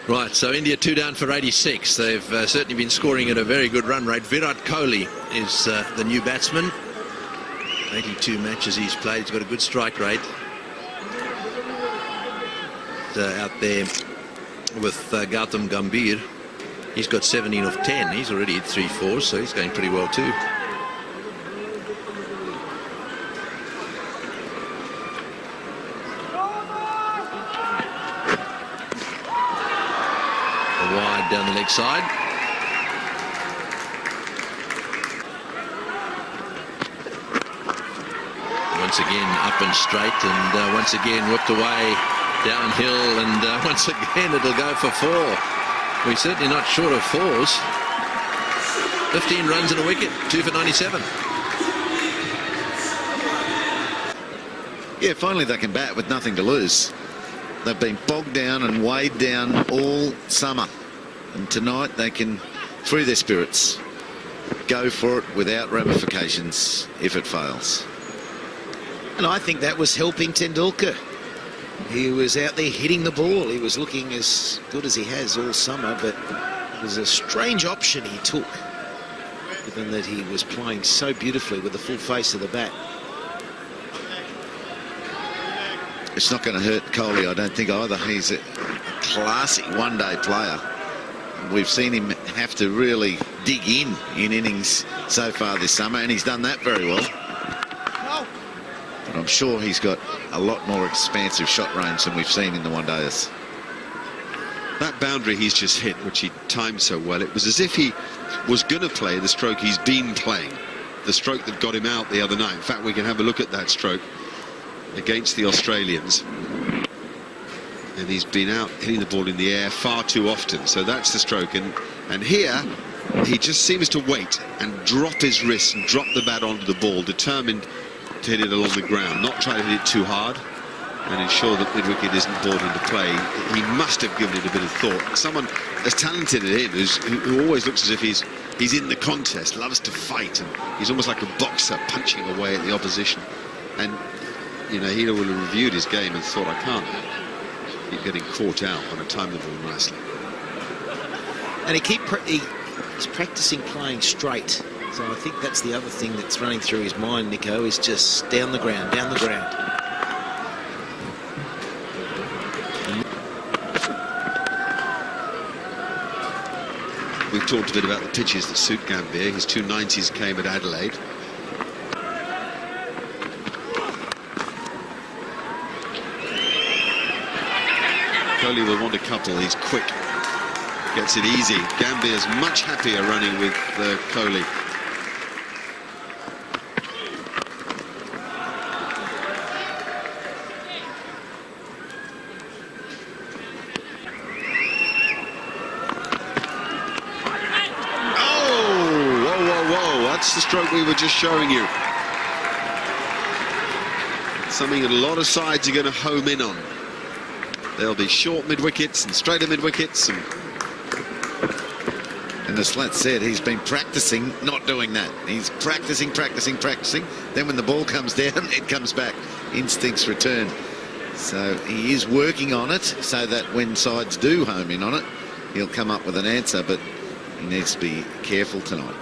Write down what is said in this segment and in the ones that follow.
Right, so India 2 down for 86. They've certainly been scoring at a very good run rate. Virat Kohli is the new batsman. 82 matches he's played. He's got a good strike rate. Out there with Gautam Gambhir. He's got 17 of 10. He's already hit 3 fours, so he's going pretty well too. Wide down the leg side. Once again up and straight, and once again whipped away downhill, and once again it'll go for 4. We're certainly not short of 4s. 15 runs and a wicket, 2 for 97. Yeah, finally they can bat with nothing to lose. They've been bogged down and weighed down all summer, and tonight they can, through their spirits, go for it without ramifications if it fails. And I think that was helping Tendulkar. He was out there hitting the ball. He was looking as good as he has all summer, but it was a strange option he took, given that he was playing so beautifully with the full face of the bat. It's not going to hurt Kohli, I don't think, either. He's a classic one-day player. We've seen him have to really dig in innings so far this summer, and he's done that very well. But I'm sure he's got a lot more expansive shot range than we've seen in the one-dayers. That boundary he's just hit, which he timed so well, it was as if he was going to play the stroke he's been playing, the stroke that got him out the other night. In fact, we can have a look at that stroke against the Australians, and he's been out hitting the ball in the air far too often. So that's the stroke, and here he just seems to wait and drop his wrist and drop the bat onto the ball, determined to hit it along the ground, not try to hit it too hard and ensure that mid-wicket isn't brought into play. He must have given it a bit of thought. Someone as talented as him, who always looks as if he's in the contest, loves to fight, and he's almost like a boxer punching away at the opposition. And you know, he would have reviewed his game and thought, I can't keep getting caught out when I time the ball nicely. And he's practicing playing straight. So I think that's the other thing that's running through his mind, Nico, is just down the ground, down the ground. We've talked a bit about the pitches that suit Gambhir. His 290s came at Adelaide. Kohli will want a couple. He's quick, gets it easy. Gambhir's much happier running with Kohli. That's the stroke we were just showing you. Something that a lot of sides are going to home in on. There'll be short mid-wickets and straighter mid-wickets. And as Slat said, he's been practicing not doing that. He's practicing. Then when the ball comes down, it comes back. Instincts return. So he is working on it so that when sides do home in on it, he'll come up with an answer, but he needs to be careful tonight.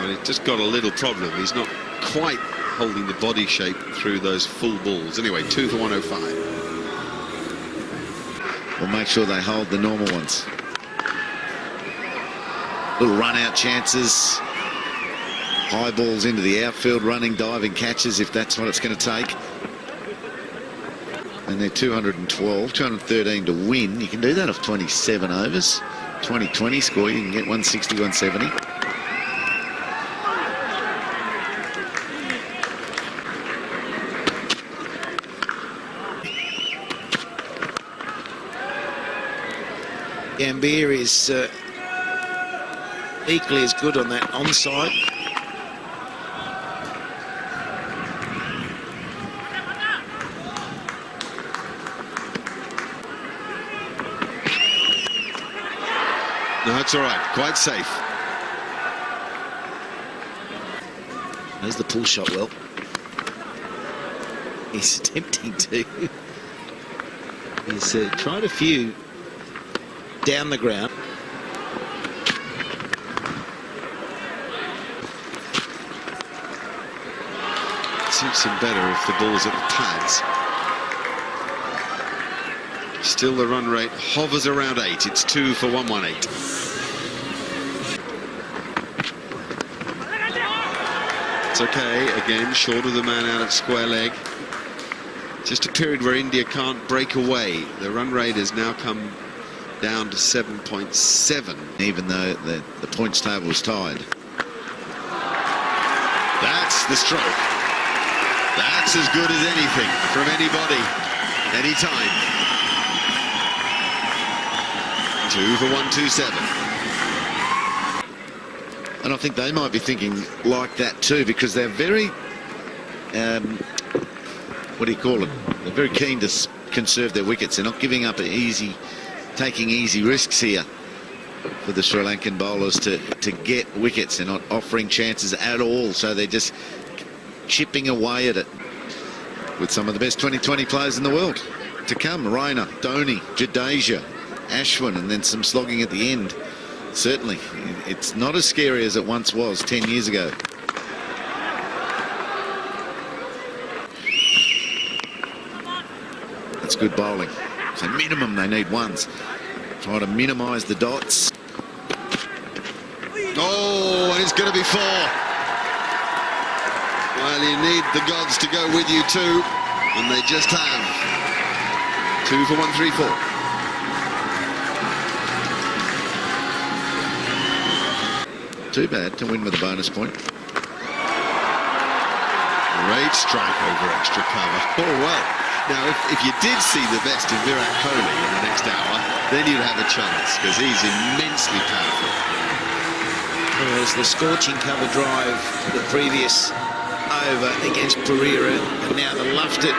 He's just got a little problem. He's not quite holding the body shape through those full balls. Anyway, 2 for 105. We'll make sure they hold the normal ones. Little run-out chances. High balls into the outfield, running, diving catches, if that's what it's going to take. And they're 212, 213 to win. You can do that off 27 overs. 20-20 score, you can get 160, 170. Gambhir is equally as good on that onside. No, that's all right. Quite safe. There's the pull shot, well. He's attempting to. He's tried a few down the ground. Suits him better if the ball's at the pads. Still the run rate hovers around 8. It's 2 for 118. It's okay, again, short of the man out at square leg. Just a period where India can't break away. The run rate has now come down to 7.7. Even though the points table is tied. That's the stroke. That's as good as anything from anybody, anytime. 2 for 127. And I think they might be thinking like that too, because they're very, what do you call it? They're very keen to conserve their wickets. They're not giving up taking easy risks here for the Sri Lankan bowlers to get wickets. They're not offering chances at all, so they're just chipping away at it with some of the best 2020 players in the world to come. Raina, Dhoni, Jadeja, Ashwin, and then some slogging at the end. Certainly, it's not as scary as it once was 10 years ago. That's good bowling. So minimum they need ones. Try to minimise the dots. Oh, and it's going to be 4. Well, you need the gods to go with you too, and they just have. 2 for 134. Too bad to win with a bonus point. Great strike over extra cover. Oh, well. Now, if you did see the best of Virat Kohli in the next hour, then you'd have a chance, because he's immensely powerful. Well, there's the scorching cover drive the previous over against Pereira, and now the lofted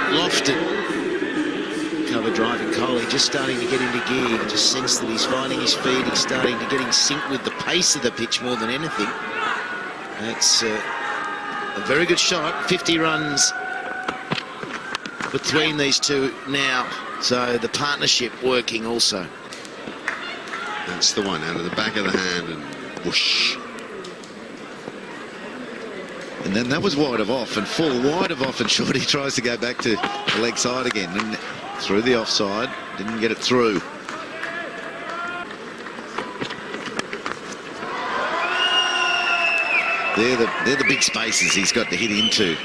cover drive in Kohli, just starting to get into gear. You can just sense that he's finding his feet. He's starting to get in sync with the pace of the pitch more than anything. That's a very good shot. 50 runs between these two now, so the partnership working also. That's the one out of the back of the hand, and whoosh. And then that was wide of off and full, wide of off, and Shorty tries to go back to the leg side again and through the offside, didn't get it through. They're the big spaces he's got to hit into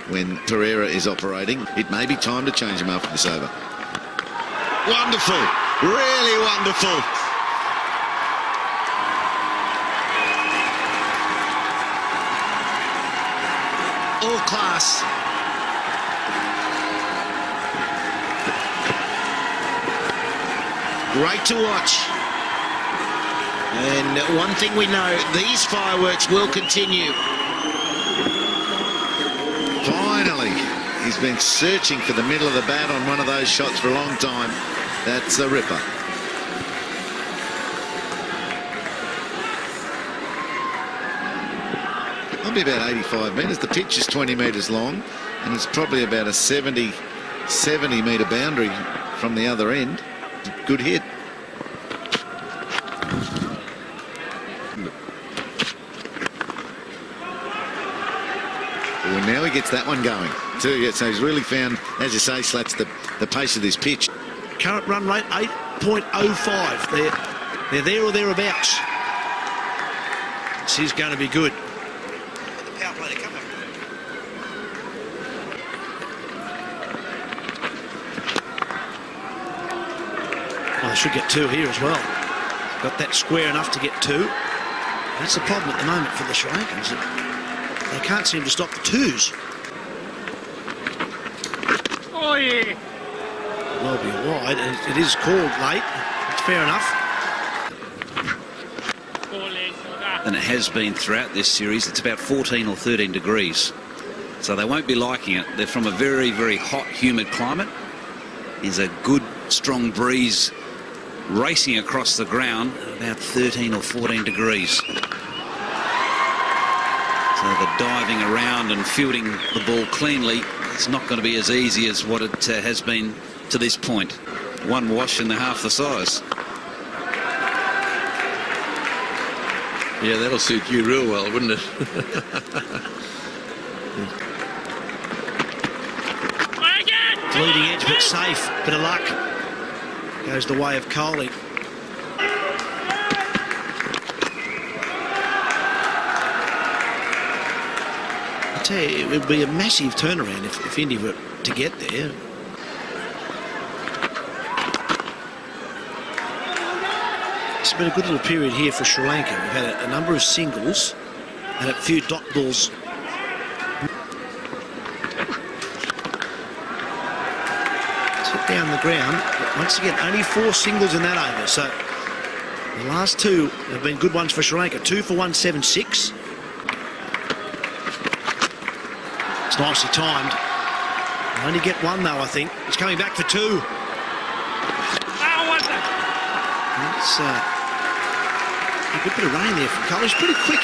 when Pereira is operating. It may be time to change him after this over. Wonderful, really wonderful. All class. Great to watch. And one thing we know, these fireworks will continue. Finally, he's been searching for the middle of the bat on one of those shots for a long time. That's a ripper. Probably about 85 metres. The pitch is 20 metres long, and it's probably about a 70 metre boundary from the other end. Good hit. Well, now he gets that one going too. Yeah, so he's really found, as you say, Slats, the pace of this pitch. Current run rate 8.05. They're there or thereabouts. This is going to be good. Oh, they should get 2 here as well. Got that square enough to get 2. That's the problem at the moment for the Sri Lankans. They can't seem to stop the 2s. Oh, yeah. Well, be wide. It is called late. It's fair enough. And it has been throughout this series. It's about 14 or 13 degrees. So they won't be liking it. They're from a very, very hot, humid climate. There's a good, strong breeze racing across the ground at about 13 or 14 degrees. So the diving around and fielding the ball cleanly, it's not going to be as easy as what it has been to this point. one wash and they're half the size. Yeah, that'll suit you real well, wouldn't it? Leading edge, but safe. Bit of luck. Goes the way of Kohli. I tell you, it would be a massive turnaround if India were to get there. It's been a good little period here for Sri Lanka. We've had a number of singles and a few dot balls. Down the ground, but once again only 4 singles in that over, so the last 2 have been good ones for Sri Lanka. 2 for 176. It's nicely timed. They only get 1 though, I think. He's coming back for 2. It's a good bit of rain there from Kohli. He's pretty quick.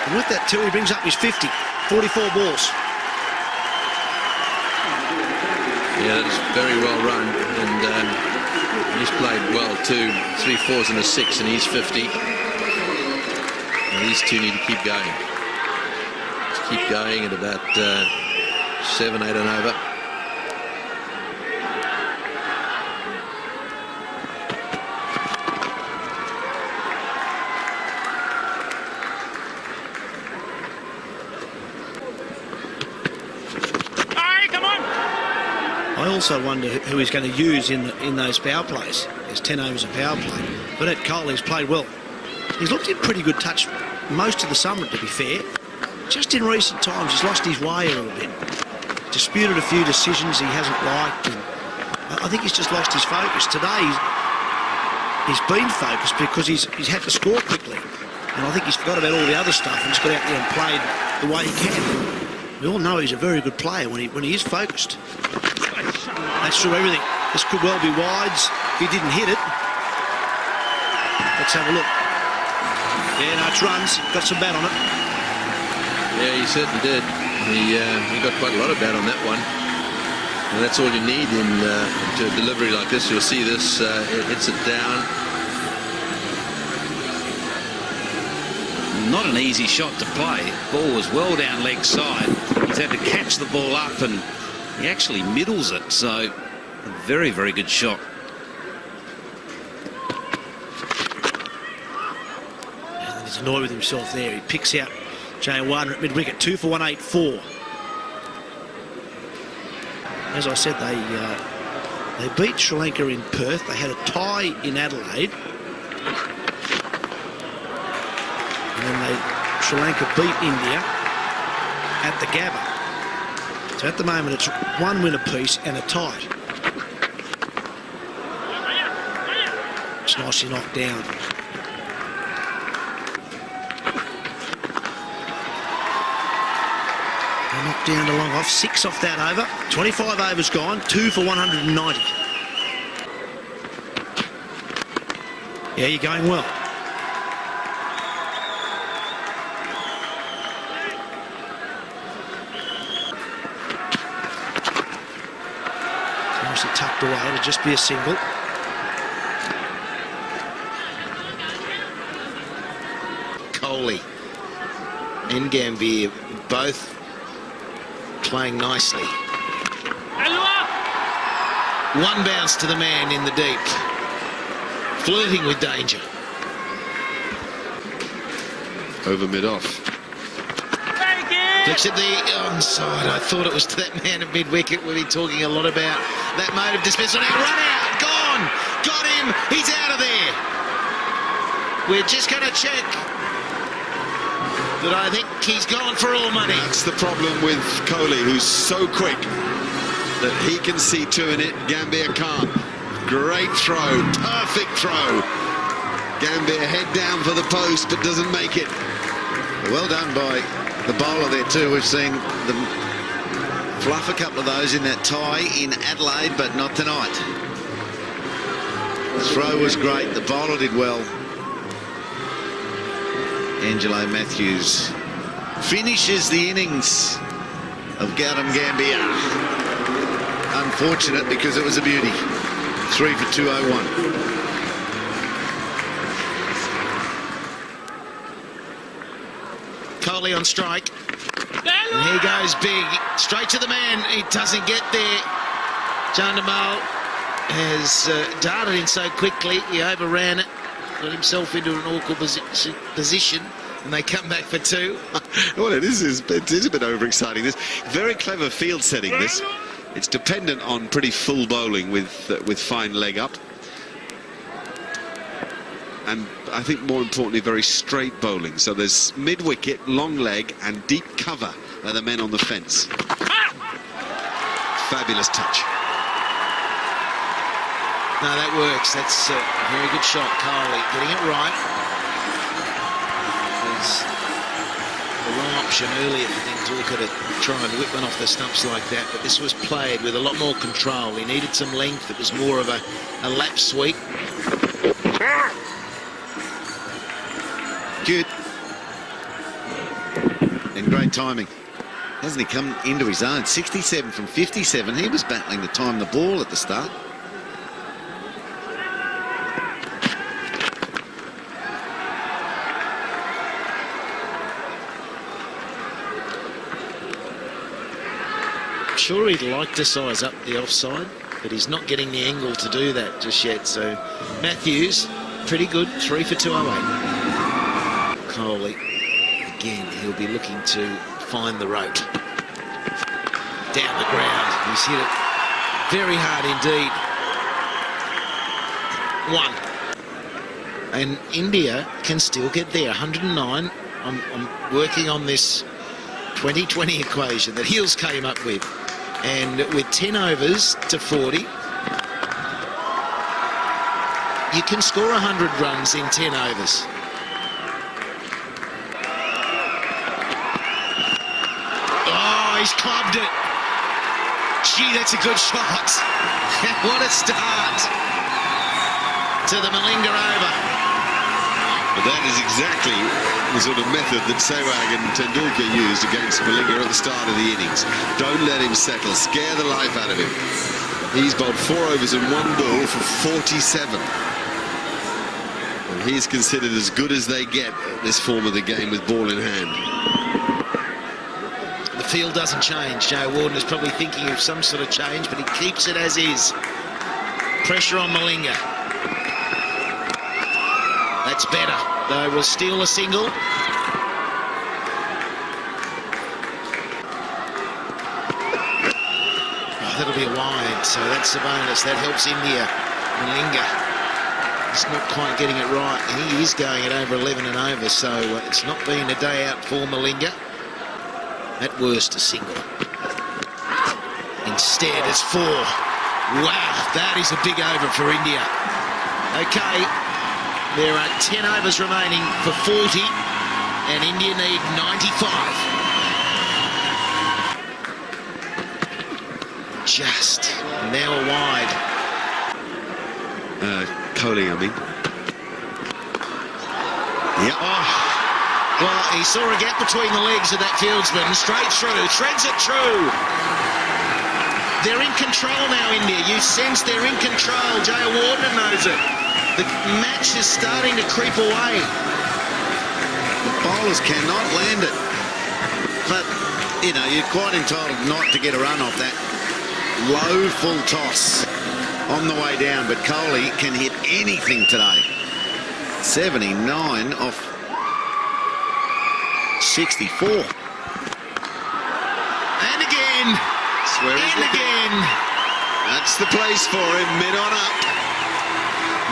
And with that 2 he brings up his 50. 44 balls. Yeah, that's very well run, and he's played well too. 3 4s and a 6, and he's 50. And these 2 need to keep going. Just keep going at about 7, 8 and over. I also wonder who he's going to use in those power plays. There's 10 overs of power play. But Kohli's played well. He's looked in pretty good touch most of the summer, to be fair. Just in recent times, he's lost his way a little bit. Disputed a few decisions he hasn't liked. And I think he's just lost his focus. Today, he's been focused because he's had to score quickly. And I think he's forgot about all the other stuff and just got out there and played the way he can. We all know he's a very good player when he is focused. That's through everything. This could well be wides if he didn't hit it. Let's have a look. Yeah, no, it's runs. Got some bat on it. Yeah, he certainly did. He got quite a lot of bat on that one. And that's all you need into a delivery like this. You'll see this, it hits it down. Not an easy shot to play. Ball was well down leg side. He's had to catch the ball up and he actually middles it, so a very, very good shot. And he's annoyed with himself there. He picks out Jayawarden at mid-wicket. 2 for 184. As I said, they beat Sri Lanka in Perth. They had a tie in Adelaide. And then Sri Lanka beat India at the Gabba. So at the moment it's 1 win apiece and a tie. It's nicely knocked down. They knocked down to long off. 6 off that over. 25 overs gone. 2 for 190. Yeah, you're going well. Tucked away, it'll just be a single. Kohli and Gambhir both playing nicely. 1 bounce to the man in the deep, flirting with danger. Over mid-off. Looks at the onside. I thought it was to that man at mid-wicket. We'll be talking a lot about that mode of dismissal. Now run out, gone, got him, he's out of there. We're just going to check that I think he's gone for all money. That's the problem with Kohli, who's so quick that he can see 2 in it. Gambhir can't. Great throw, perfect throw. Gambhir head down for the post, but doesn't make it. Well done by the bowler there too. We've seen them fluff a couple of those in that tie in Adelaide, but not tonight. The throw was great. The bowler did well. Angelo Matthews finishes the innings of Gautam Gambhir. unfortunate because it was a beauty. 3 for 201. Kohli on strike. And here goes big. Straight to the man. He doesn't get there. Jandamal has darted in so quickly. He overran it. Got himself into an awkward position. And they come back for 2. Well, it is a bit overexciting. This very clever field setting. This, it's dependent on pretty full bowling with fine leg up, and I think more importantly, very straight bowling. So there's mid wicket, long leg, and deep cover are the men on the fence. Fabulous touch. No, that works. That's a very good shot, Kohli, getting it right. The wrong option earlier for Tendulkar to try and whip one off the stumps like that, but this was played with a lot more control. He needed some length. It was more of a lap sweep. Good. And great timing. Hasn't he come into his own? 67 from 57. He was battling to time the ball at the start. Sure, he'd like to size up the offside, but he's not getting the angle to do that just yet. So Matthews, pretty good, 3 for 208. Kohli, again, he'll be looking to find the rope. Down the ground, he's hit it very hard indeed. 1. And India can still get there, 109. I'm working on this 20-20 equation that Hills came up with. And with 10 overs to 40, you can score 100 runs in 10 overs. Oh, he's clubbed it. Gee, that's a good shot. What a start to the Malinga over. But that is exactly the sort of method that Sehwag and Tendulkar used against Malinga at the start of the innings. Don't let him settle. Scare the life out of him. He's bowled 4 overs and 1 ball for 47. And he's considered as good as they get at this form of the game with ball in hand. The field doesn't change. Joe Warden is probably thinking of some sort of change, but he keeps it as is. Pressure on Malinga. That's better. They will steal a single. Oh, that'll be a wide, so that's the bonus. That helps India. Malinga is not quite getting it right. He is going at over 11 and over, so it's not been a day out for Malinga. At worst, a single. Instead, it's 4. Wow, that is a big over for India. Okay. There are 10 overs remaining for 40, and India need 95. Just now a wide. Kohli, I mean. Yep. Oh, well, he saw a gap between the legs of that fieldsman, straight through, threads it through. They're in control now, India. You sense they're in control. Jay Warner knows it. The match is starting to creep away. The bowlers cannot land it. But, you know, you're quite entitled not to get a run off that low full toss on the way down. But Kohli can hit anything today. 79 off 64. And again. And again. That's the place for him. Mid on up.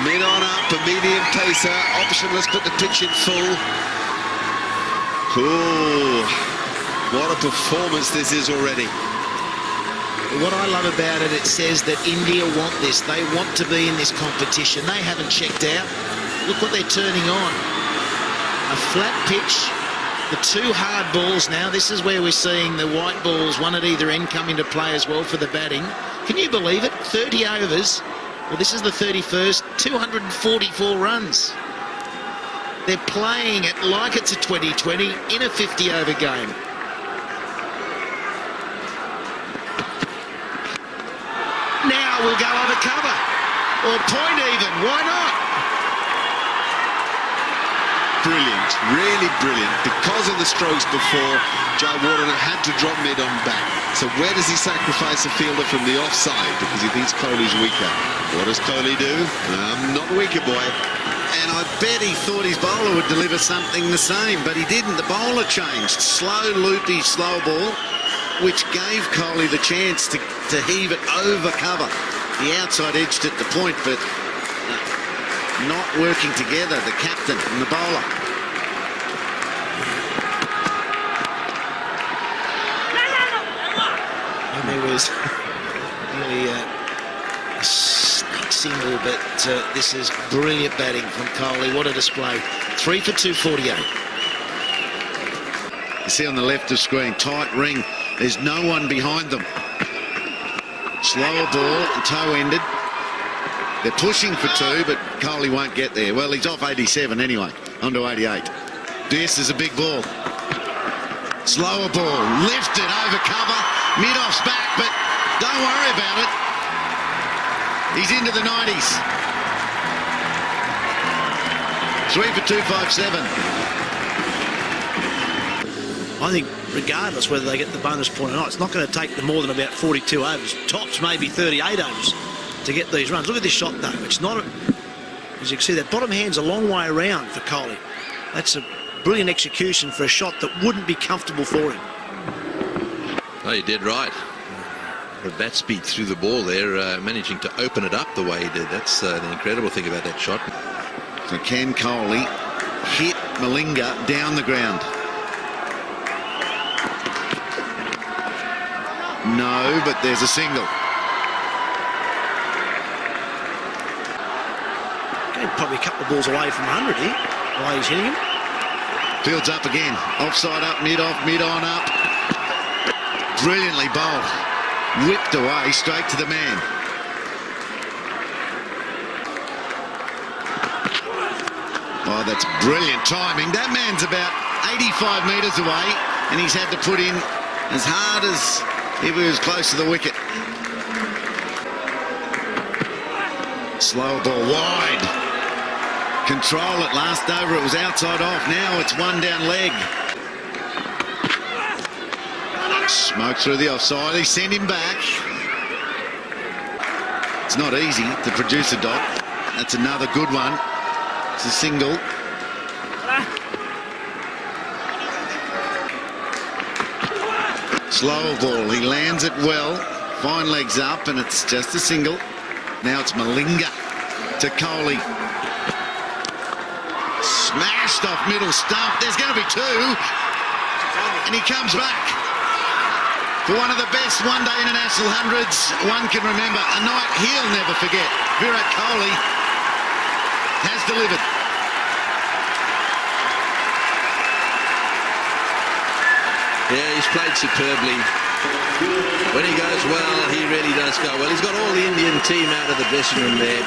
Mid on up, a medium pacer, optionless, put the pitch in full. Oh, what a performance this is already. What I love about it, it says that India want this. They want to be in this competition. They haven't checked out. Look what they're turning on. A flat pitch, the 2 hard balls now. This is where we're seeing the white balls, one at either end, come into play as well for the batting. Can you believe it? 30 overs. Well, this is the 31st, 244 runs. They're playing it like it's a 20-20 in a 50-over game. will go over cover. Or point even. Why not? Brilliant, really brilliant. Because of the strokes before, Jai Warner had to drop mid on back. So where does he sacrifice a fielder from the offside? Because he thinks Kohli's weaker. What does Kohli do? Not the weaker boy. And I bet he thought his bowler would deliver something the same, but he didn't. The bowler changed. Slow, loopy, slow ball, which gave Kohli the chance to heave it over cover. The outside edged at the point, but not working together, the captain and the bowler. And there was really a sneak single, but this is brilliant batting from Kohli. What a display. 3 for 248. You see on the left of screen, tight ring. There's no one behind them. Slower ball and toe-ended. They're pushing for 2, but Kohli won't get there. Well, he's off 87 anyway, onto 88. This is a big ball. Slower ball, lifted over cover. Mid-off's back, but don't worry about it. He's into the 90s. 3 for 257. I think regardless whether they get the bonus point or not, it's not going to take them more than about 42 overs. Tops maybe 38 overs to get these runs. Look at this shot though. It's not, as you can see, that bottom hand's a long way around for Kohli. That's a brilliant execution for a shot that wouldn't be comfortable for him. Oh, you did right. With that speed through the ball there, managing to open it up the way he did. That's the incredible thing about that shot. So can Kohli hit Malinga down the ground? No, but there's a single. Okay, probably a couple of balls away from 100 here, while he's hitting him. Fields up again. Offside up, mid-off, mid-on up. Brilliantly bowled. Whipped away straight to the man. Oh, that's brilliant timing. That man's about 85 metres away, and he's had to put in as hard as if he was close to the wicket. Slow ball wide. Control it. Last over, it was outside off. Now it's one down leg. Smoke through the offside. He sent him back. It's not easy to produce a dot. That's another good one. It's a single. Slower ball. He lands it well. Fine legs up, and it's just a single. Now it's Malinga to Kohli. Smashed off middle stump. There's going to be 2. And he comes back for one of the best one-day international hundreds one can remember. A night he'll never forget. Virat Kohli has delivered. Yeah, he's played superbly. When he goes well, he really does go well. He's got all the Indian team out of the dressing room there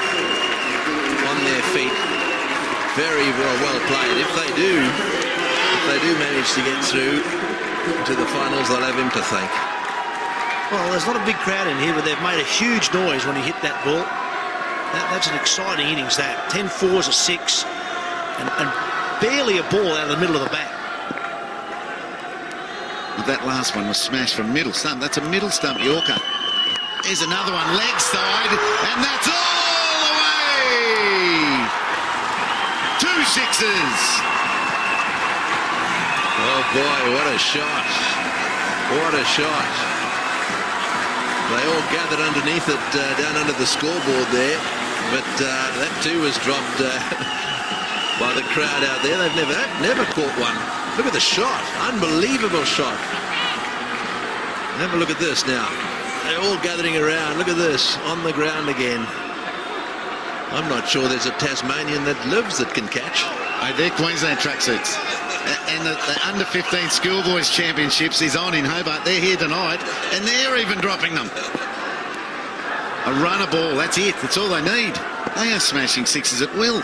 on their feet. Very well played. If they do manage to get through to the finals, they'll have him to thank. Well, there's not a big crowd in here, but they've made a huge noise when he hit that ball. That's an exciting innings, that. 10 fours, a 6, and barely a ball out of the middle of the bat. That last one was smashed from middle stump. That's a middle stump Yorker. There's another one, leg side, and that's all the way! 2 sixes! Oh boy, what a shot. What a shot. They all gathered underneath it, down under the scoreboard there. But that too was dropped by the crowd out there. They've never caught one. Look at the shot. Unbelievable shot. Have a look at this now. They're all gathering around. Look at this. On the ground again. I'm not sure there's a Tasmanian that lives that can catch. They're Queensland tracksuits. And the under-15 schoolboys championships is on in Hobart. They're here tonight, and they're even dropping them. A runner ball, that's it. That's all they need. They are smashing sixes at will.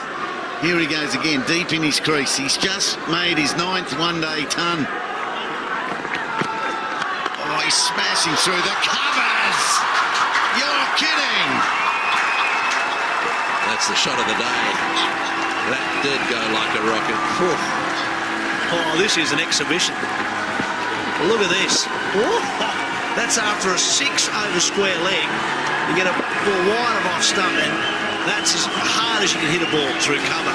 Here he goes again, deep in his crease. He's just made his 9th one-day ton. Oh, he's smashing through the covers. Yorker kidding? That's the shot of the day. That did go like a rocket. Whew. Oh, this is an exhibition. Look at this. Oh, that's after a 6 over square leg. You get a ball wide of off stump, and that's as hard as you can hit a ball through cover.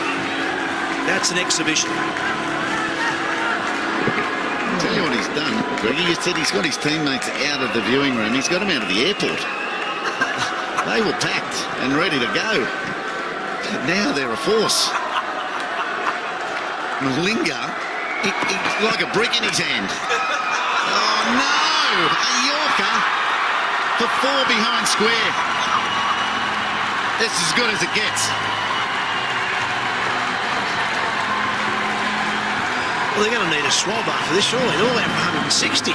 That's an exhibition. I'll tell you what he's done, Greggy. You said he's got his teammates out of the viewing room. He's got them out of the airport. They were packed and ready to go. Now they're a force. Malinga, he's like a brick in his hand. Oh, no! A Yorker for 4 behind square. This is as good as it gets. Well, they're going to need a swab after this, surely. They're all out for 160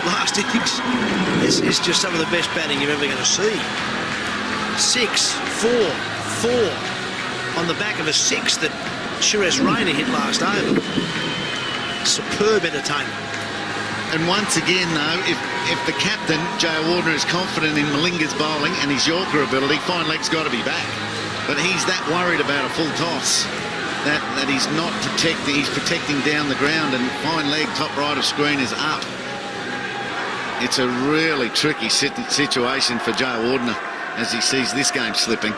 last innings. This is just some of the best batting you're ever going to see. 6, 4, 4 on the back of a 6 that Suresh Raina hit last over. Superb entertainment. And once again, though, if the captain, Joe Wardner, is confident in Malinga's bowling and his Yorker ability, fine leg's got to be back. But he's that worried about a full toss that he's not protecting. He's protecting down the ground, and fine leg, top right of screen, is up. It's a really tricky situation for Joe Wardner as he sees this game slipping.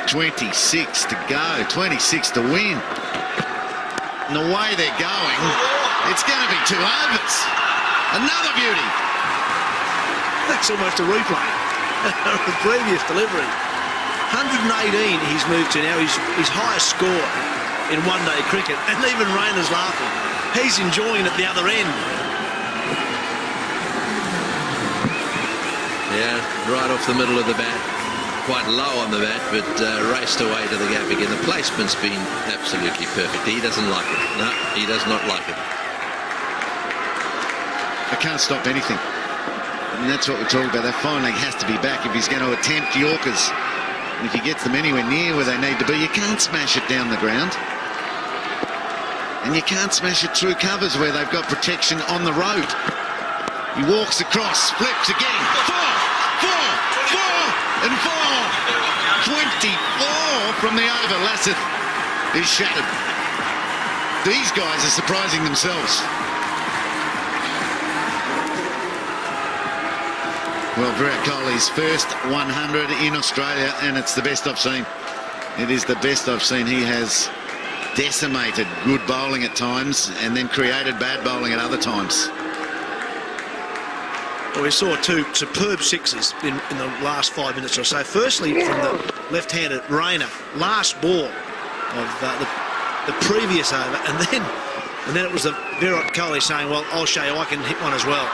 26 to go, 26 to win. And the way they're going, it's going to be 2 overs. Another beauty. That's almost a replay of the previous delivery. 118 he's moved to now. His highest score in one-day cricket. And even Raina's laughing. He's enjoying it at the other end. Yeah, right off the middle of the bat. Quite low on the bat, but raced away to the gap again. The placement's been absolutely perfect. He doesn't like it. No, he does not like it. I can't stop anything. And that's what we're talking about. That fine leg has to be back if he's going to attempt Yorkers. And if he gets them anywhere near where they need to be, you can't smash it down the ground. And you can't smash it through covers where they've got protection on the road. He walks across, flips again. 4, 4, 4, and 4. 24 from the over. Lasseth is shattered. These guys are surprising themselves. Well, Virat Kohli's first 100 in Australia, and it's the best I've seen. It is the best I've seen. He has decimated good bowling at times and then created bad bowling at other times. Well, we saw 2 superb sixes in the last 5 minutes or so. Firstly, from the left-handed Raina, last ball of the previous over, and then it was the Virat Kohli saying, well, I'll show you I can hit one as well.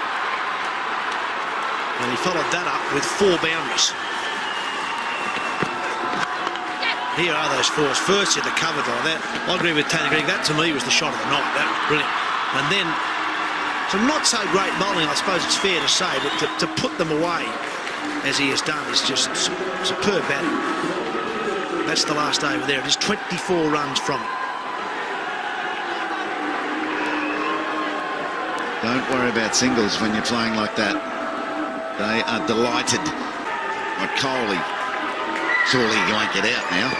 And he followed that up with 4 boundaries. Here are those 4s. First, the cover drive. That, I agree with Tony Greg. That, to me, was the shot of the night. That was brilliant. And then some not so great bowling, I suppose it's fair to say, but to put them away, as he has done, is just superb batting. That's the last over there. It is 24 runs from it. Don't worry about singles when you're playing like that. They are delighted by Kohli. Surely he won't get out now.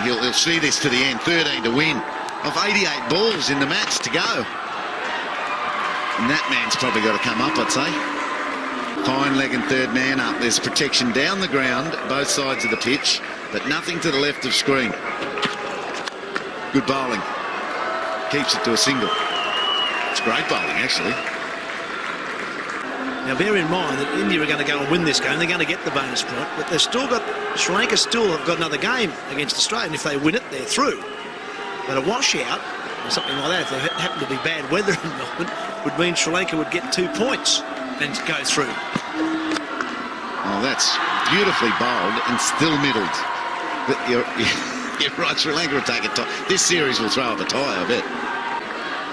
He'll see this to the end. 13 to win. Of 88 balls in the match to go. And that man's probably got to come up, I'd say. Fine leg and third man up. There's protection down the ground, both sides of the pitch, but nothing to the left of screen. Good bowling. Keeps it to a single. It's great bowling, actually. Now, bear in mind that India are going to go and win this game. They're going to get the bonus point, but they've still got, Sri Lanka still have got another game against Australia, and if they win it, they're through. But a washout, or something like that, if there happened to be bad weather in Melbourne, would mean Sri Lanka would get 2 points and go through. Oh, that's beautifully bowled and still middled. But you're right, Sri Lanka will take a tie. This series will throw up a tie, I bet.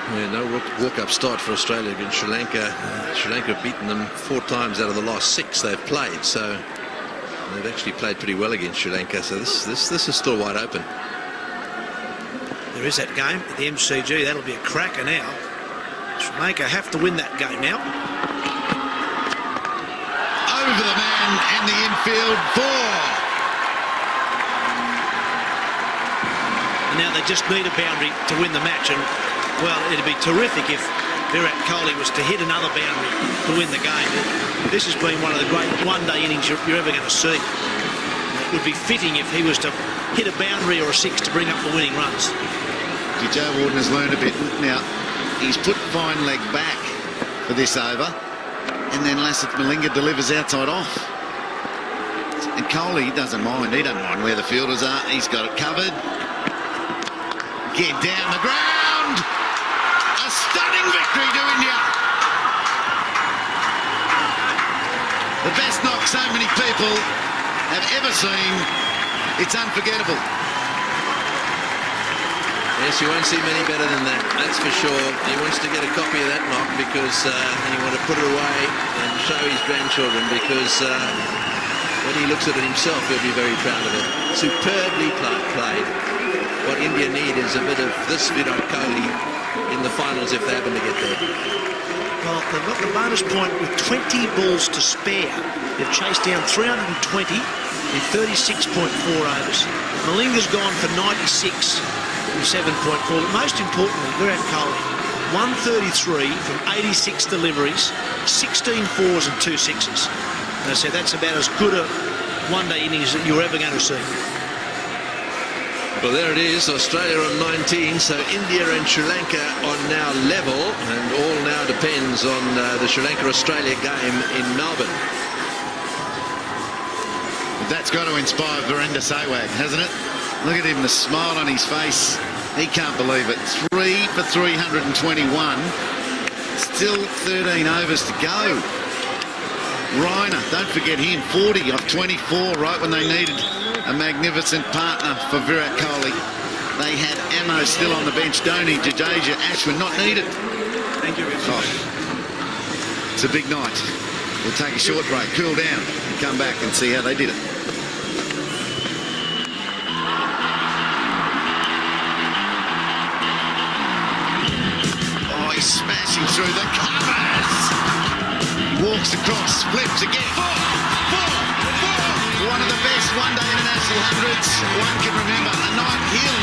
Yeah, no walk-up start for Australia against Sri Lanka. Sri Lanka have beaten them 4 times out of the last 6 they've played, so they've actually played pretty well against Sri Lanka. So this is still wide open. There is that game at the MCG. That'll be a cracker now. Sri Lanka have to win that game now. Over the man. man and the infield 4. And now they just need a boundary to win the match. And, well, it'd be terrific if Virat Kohli was to hit another boundary to win the game. This has been one of the great one-day innings you're ever going to see. It would be fitting if he was to hit a boundary or a 6 to bring up the winning runs. Joe Warden has learned a bit. Now, he's put fine leg back for this over, and then Lasith Malinga delivers outside off. And Kohli doesn't mind. He doesn't mind where the fielders are. He's got it covered. Get down the ground. A stunning victory to India. The best knock so many people have ever seen. It's unforgettable. Yes, you won't see many better than that, that's for sure. He wants to get a copy of that knock because he wants to put it away and show his grandchildren, because when he looks at it himself, he'll be very proud of it. Superbly played. What India need is a bit of this Virat Kohli in the finals if they happen to get there. Well, they've got the bonus point with 20 balls to spare. They've chased down 320 in 36.4 overs. Malinga's gone for 96 from 7.4. But most importantly, Virat Kohli, 133 from 86 deliveries, 16 fours and 2 sixes. And I said that's about as good a one-day innings that you're ever going to see. Well, there it is, Australia on 19, so India and Sri Lanka are now level, and all now depends on the Sri Lanka-Australia game in Melbourne. That's got to inspire Virender Sehwag, hasn't it? Look at him, the smile on his face. He can't believe it. 3 for 321. Still 13 overs to go. Reiner, don't forget him, 40 off 24, right when they needed a magnificent partner for Virat Kohli. They had ammo still on the bench. Dhoni, Jadeja, Ashwin, not needed. Thank you, Richard. Oh, it's a big night. We'll take a short break, cool down, and come back and see how they did it. Oh, he's smashing through the covers. He walks across, flips again. 4. One of the best one-day international hundreds one can remember. A night he'll